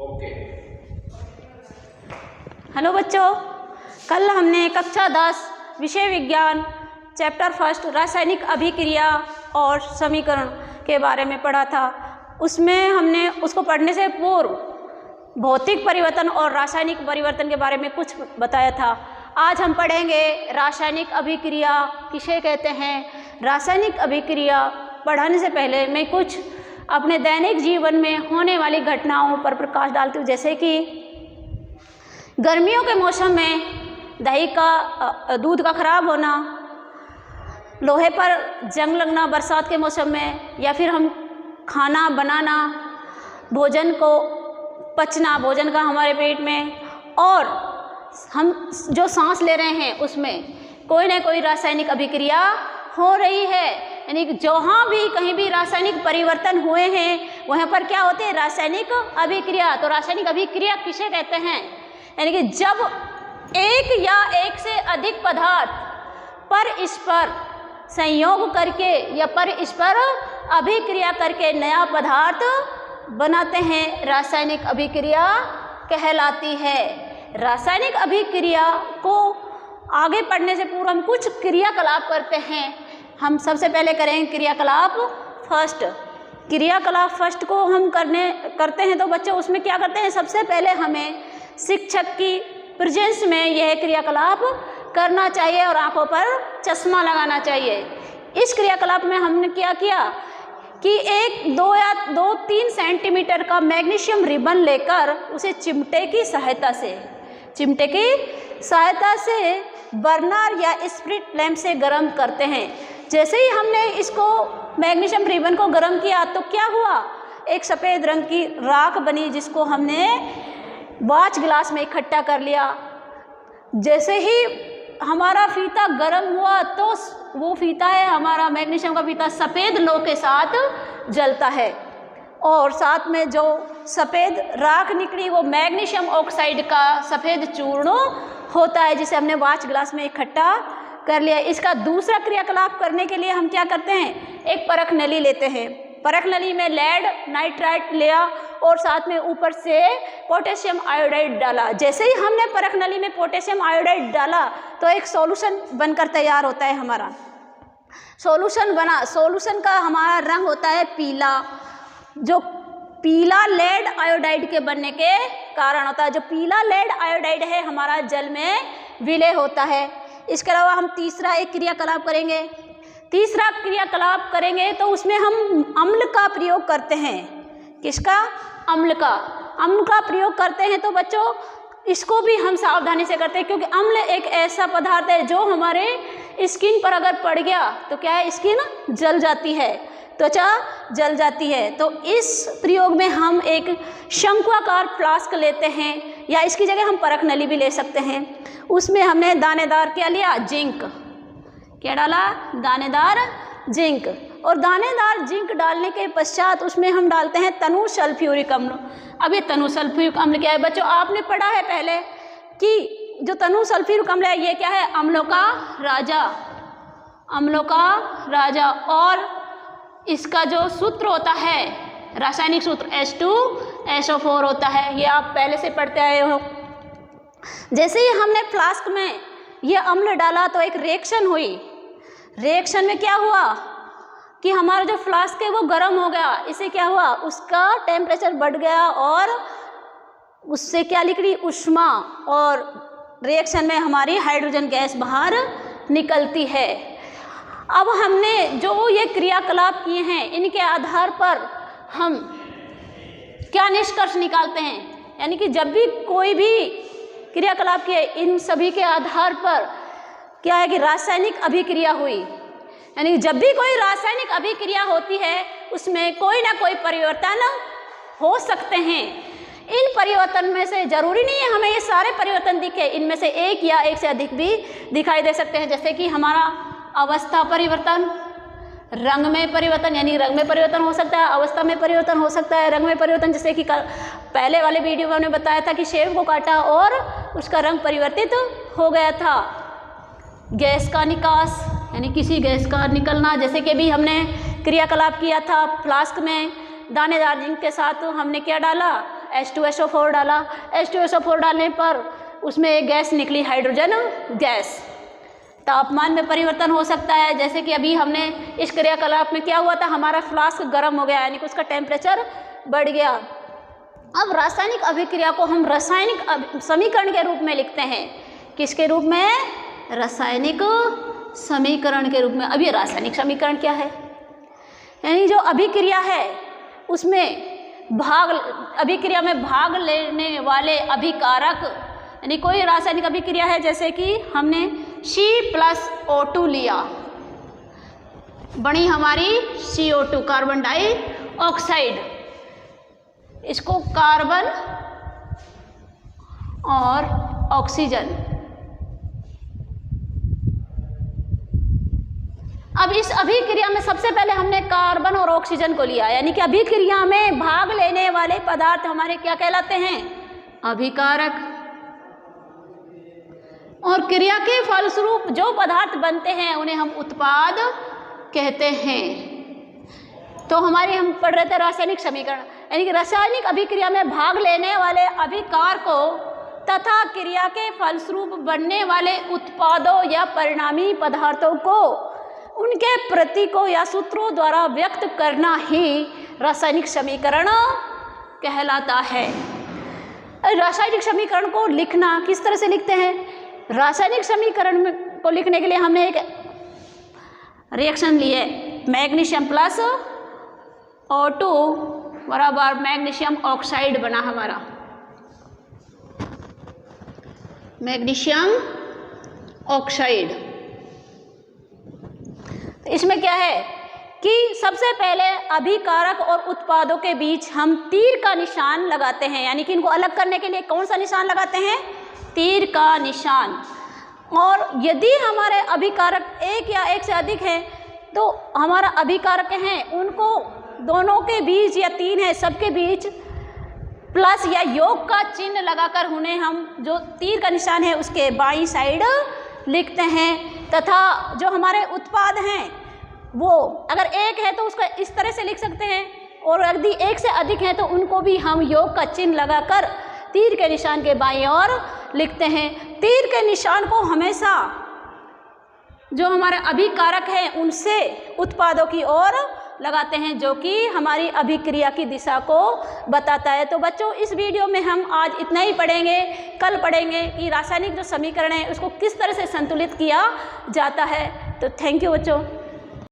Okay. Hello बच्चों, कल हमने कक्षा 10 विषय विज्ञान चैप्टर फर्स्ट रासायनिक अभिक्रिया और समीकरण के बारे में पढ़ा था। उसमें हमने उसको पढ़ने से पूर्व भौतिक परिवर्तन और रासायनिक परिवर्तन के बारे में कुछ बताया था। आज हम पढ़ेंगे रासायनिक अभिक्रिया किसे कहते हैं। रासायनिक अभिक्रिया पढ़ाने से पहले मैं कुछ अपने दैनिक जीवन में होने वाली घटनाओं पर प्रकाश डालती हूँ, जैसे कि गर्मियों के मौसम में दूध का खराब होना, लोहे पर जंग लगना बरसात के मौसम में, या फिर हम खाना बनाना, भोजन को पचना भोजन का हमारे पेट में, और हम जो सांस ले रहे हैं उसमें कोई ना कोई रासायनिक अभिक्रिया हो रही है। यानी कि जहाँ भी कहीं भी रासायनिक परिवर्तन हुए हैं वहाँ पर क्या होते हैं, रासायनिक अभिक्रिया। तो रासायनिक अभिक्रिया किसे कहते हैं, यानी कि जब एक या एक से अधिक पदार्थ परस्पर संयोग करके या परस्पर अभिक्रिया करके नया पदार्थ बनाते हैं, रासायनिक अभिक्रिया कहलाती है। रासायनिक अभिक्रिया को आगे पढ़ने से पूर्व हम कुछ क्रियाकलाप करते हैं। हम सबसे पहले करेंगे क्रियाकलाप फर्स्ट। क्रियाकलाप फर्स्ट को हम करते हैं तो बच्चों उसमें क्या करते हैं, सबसे पहले हमें शिक्षक की प्रेजेंस में यह क्रियाकलाप करना चाहिए और आंखों पर चश्मा लगाना चाहिए। इस क्रियाकलाप में हमने क्या किया कि एक 2-3 सेंटीमीटर का मैग्नीशियम रिबन लेकर उसे चिमटे की सहायता से बर्नर या स्प्रिट लैंप से गर्म करते हैं। जैसे ही हमने इसको मैग्नीशियम रिबन को गर्म किया तो क्या हुआ, एक सफ़ेद रंग की राख बनी जिसको हमने वॉच ग्लास में इकट्ठा कर लिया। जैसे ही हमारा फीता गर्म हुआ तो वो फीता है हमारा मैग्नीशियम का फीता सफ़ेद लौ के साथ जलता है, और साथ में जो सफ़ेद राख निकली वो मैग्नीशियम ऑक्साइड का सफ़ेद चूर्ण होता है जिसे हमने वॉच ग्लास में इकट्ठा कर लिया। इसका दूसरा क्रियाकलाप करने के लिए हम क्या करते हैं, एक परख नली लेते हैं। परख नली में लेड नाइट्राइट लिया और साथ में ऊपर से पोटेशियम आयोडाइड डाला। जैसे ही हमने परख नली में पोटेशियम आयोडाइड डाला तो एक सॉल्यूशन बनकर तैयार होता है। हमारा सॉल्यूशन का हमारा रंग होता है पीला, जो पीला लेड आयोडाइड के बनने के कारण होता है। जो पीला लेड आयोडाइड है हमारा जल में विलय होता है। इसके अलावा हम तीसरा एक क्रियाकलाप करेंगे तो उसमें हम अम्ल का प्रयोग करते हैं। किसका, अम्ल का प्रयोग करते हैं। तो बच्चों इसको भी हम सावधानी से करते हैं क्योंकि अम्ल एक ऐसा पदार्थ है जो हमारे स्किन पर अगर पड़ गया तो क्या है, स्किन जल जाती है, त्वचा जल जाती है। तो इस प्रयोग में हम एक शंक्वाकार फ्लास्क लेते हैं या इसकी जगह हम परख नली भी ले सकते हैं। उसमें हमने दानेदार क्या लिया, जिंक। क्या डाला, दानेदार जिंक। और दानेदार जिंक डालने के पश्चात उसमें हम डालते हैं तनु सल्फ्यूरिक अम्ल। अब ये तनु सल्फ्यूरिक अम्ल क्या है बच्चों, आपने पढ़ा है पहले कि जो तनु सल्फ्यूरिक अम्ल है ये क्या है, अम्लों का राजा। और इसका जो सूत्र होता है, रासायनिक सूत्र H2SO4 होता है, ये आप पहले से पढ़ते आए हो। जैसे ही हमने फ्लास्क में ये अम्ल डाला तो एक रिएक्शन हुई। रिएक्शन में क्या हुआ कि हमारा जो फ्लास्क है वो गर्म हो गया। इससे क्या हुआ, उसका टेम्परेचर बढ़ गया और उससे क्या निकली, ऊष्मा, और रिएक्शन में हमारी हाइड्रोजन गैस बाहर निकलती है। अब हमने जो ये क्रियाकलाप किए हैं इनके आधार पर हम क्या निष्कर्ष निकालते हैं, यानी कि जब भी कोई भी क्रियाकलाप किए इन सभी के आधार पर क्या है कि रासायनिक अभिक्रिया हुई। यानी जब भी कोई रासायनिक अभिक्रिया होती है उसमें कोई ना कोई परिवर्तन हो सकते हैं। इन परिवर्तन में से जरूरी नहीं है हमें ये सारे परिवर्तन दिखे, इनमें से एक या एक से अधिक भी दिखाई दे सकते हैं। जैसे कि हमारा अवस्था परिवर्तन, रंग में परिवर्तन, यानी रंग में परिवर्तन हो सकता है, अवस्था में परिवर्तन हो सकता है, रंग में परिवर्तन। जैसे कि पहले वाले वीडियो में हमने बताया था कि सेब को काटा और उसका रंग परिवर्तित हो गया था। गैस का निकास, यानी किसी गैस का निकलना, जैसे कि भी हमने क्रियाकलाप किया था फ्लास्क में दानेदार जिंक के साथ हमने क्या डाला, H2SO4 डाला, H2SO4 डालने पर उसमें एक गैस निकली, हाइड्रोजन गैस। तापमान में परिवर्तन हो सकता है, जैसे कि अभी हमने इस क्रियाकलाप में क्या हुआ था, हमारा फ्लास्क गर्म हो गया, यानी कि उसका टेम्परेचर बढ़ गया। अब रासायनिक अभिक्रिया को हम रासायनिक समीकरण के रूप में लिखते हैं। किसके रूप में? रासायनिक समीकरण के रूप में। अब ये रासायनिक समीकरण क्या है? यानी जो अभिक्रिया है उसमें अभिक्रिया में भाग लेने वाले अभिकारक, यानी कोई रासायनिक अभिक्रिया है, जैसे कि हमने C+O2 लिया, बनी हमारी CO2 कार्बन डाइऑक्साइड। इसको कार्बन और ऑक्सीजन। अब इस अभिक्रिया में सबसे पहले हमने कार्बन और ऑक्सीजन को लिया, यानी कि अभिक्रिया में भाग लेने वाले पदार्थ हमारे क्या कहलाते हैं? अभिकारक। और क्रिया के फलस्वरूप जो पदार्थ बनते हैं उन्हें हम उत्पाद कहते हैं। तो हमारे हम पढ़ रहे थे रासायनिक समीकरण, यानी कि रासायनिक अभिक्रिया में भाग लेने वाले अभिकार को तथा क्रिया के फलस्वरूप बनने वाले उत्पादों या परिणामी पदार्थों को उनके प्रतीकों या सूत्रों द्वारा व्यक्त करना ही रासायनिक समीकरण कहलाता है। रासायनिक समीकरण को लिखना किस तरह से लिखते हैं? रासायनिक समीकरण को लिखने के लिए हमने एक रिएक्शन लिए, मैग्नीशियम प्लस O2 बराबर मैग्नीशियम ऑक्साइड बना हमारा, मैग्नीशियम ऑक्साइड। तो इसमें क्या है कि सबसे पहले अभिकारक और उत्पादों के बीच हम तीर का निशान लगाते हैं, यानी कि इनको अलग करने के लिए कौन सा निशान लगाते हैं? तीर का निशान। और यदि हमारे अभिकारक एक या एक से अधिक हैं तो हमारा अभिकारक हैं उनको दोनों के बीच या तीन है सबके बीच प्लस या योग का चिन्ह लगाकर उन्हें हम जो तीर का निशान है उसके बाईं साइड लिखते हैं। तथा जो हमारे उत्पाद हैं वो अगर एक है तो उसको इस तरह से लिख सकते हैं, और यदि एक से अधिक है तो उनको भी हम योग का चिन्ह लगाकर तीर के निशान के बाईं ओर लिखते हैं। तीर के निशान को हमेशा जो हमारे अभिकारक हैं उनसे उत्पादों की ओर लगाते हैं, जो कि हमारी अभिक्रिया की दिशा को बताता है। तो बच्चों इस वीडियो में हम आज इतना ही पढ़ेंगे। कल पढ़ेंगे कि रासायनिक जो समीकरण है उसको किस तरह से संतुलित किया जाता है। तो थैंक यू बच्चों।